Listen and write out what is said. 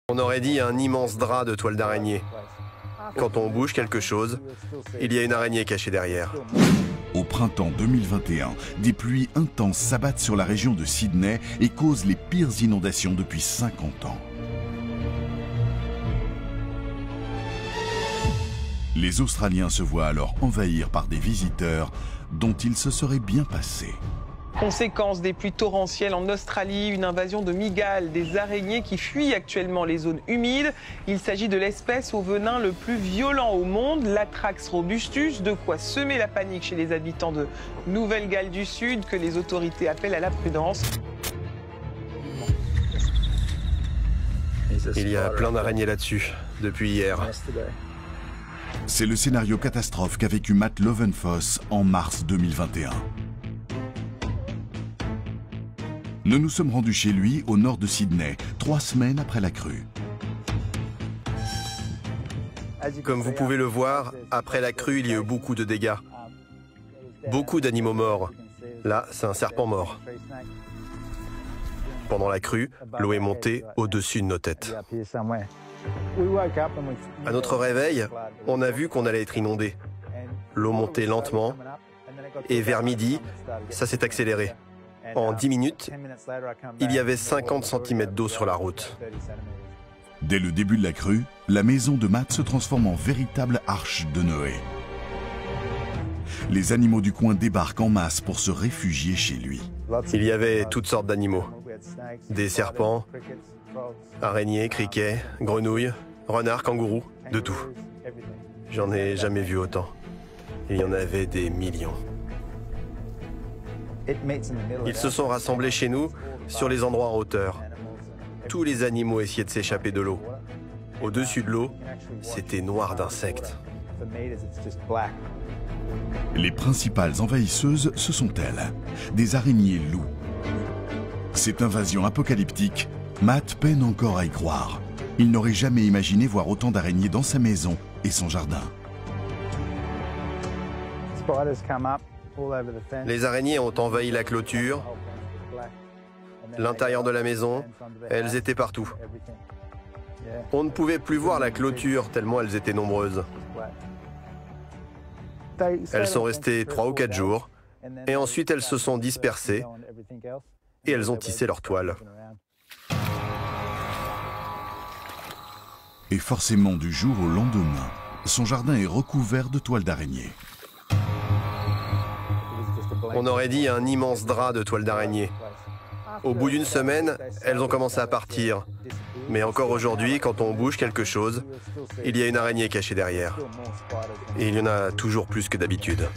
On aurait dit un immense drap de toile d'araignée. Quand on bouge quelque chose, il y a une araignée cachée derrière. Au printemps 2021, des pluies intenses s'abattent sur la région de Sydney et causent les pires inondations depuis 50 ans. Les Australiens se voient alors envahir par des visiteurs dont il se serait bien passé. Conséquence des pluies torrentielles en Australie, une invasion de mygales, des araignées qui fuient actuellement les zones humides. Il s'agit de l'espèce au venin le plus violent au monde, l'Atrax robustus, de quoi semer la panique chez les habitants de Nouvelle-Galles du Sud, que les autorités appellent à la prudence. Il y a plein d'araignées là-dessus, depuis hier. C'est le scénario catastrophe qu'a vécu Matt Lovenfoss en mars 2021. Nous nous sommes rendus chez lui, au nord de Sydney, 3 semaines après la crue. Comme vous pouvez le voir, après la crue, il y a eu beaucoup de dégâts. Beaucoup d'animaux morts. Là, c'est un serpent mort. Pendant la crue, l'eau est montée au-dessus de nos têtes. À notre réveil, on a vu qu'on allait être inondé. L'eau montait lentement et vers midi, ça s'est accéléré. En 10 minutes, il y avait 50 cm d'eau sur la route. Dès le début de la crue, la maison de Matt se transforme en véritable arche de Noé. Les animaux du coin débarquent en masse pour se réfugier chez lui. Il y avait toutes sortes d'animaux. Des serpents, araignées, criquets, grenouilles, renards, kangourous, de tout. J'en ai jamais vu autant. Il y en avait des millions. Ils se sont rassemblés chez nous, sur les endroits en hauteur. Tous les animaux essayaient de s'échapper de l'eau. Au-dessus de l'eau, c'était noir d'insectes. Les principales envahisseuses, ce sont elles, des araignées loups. Cette invasion apocalyptique, Matt peine encore à y croire. Il n'aurait jamais imaginé voir autant d'araignées dans sa maison et son jardin. Les araignées ont envahi la clôture, l'intérieur de la maison, elles étaient partout. On ne pouvait plus voir la clôture tellement elles étaient nombreuses. Elles sont restées 3 ou 4 jours et ensuite elles se sont dispersées et elles ont tissé leur toile. Et forcément, du jour au lendemain, son jardin est recouvert de toiles d'araignée. On aurait dit un immense drap de toile d'araignée. Au bout d'une semaine, elles ont commencé à partir. Mais encore aujourd'hui, quand on bouge quelque chose, il y a une araignée cachée derrière. Et il y en a toujours plus que d'habitude.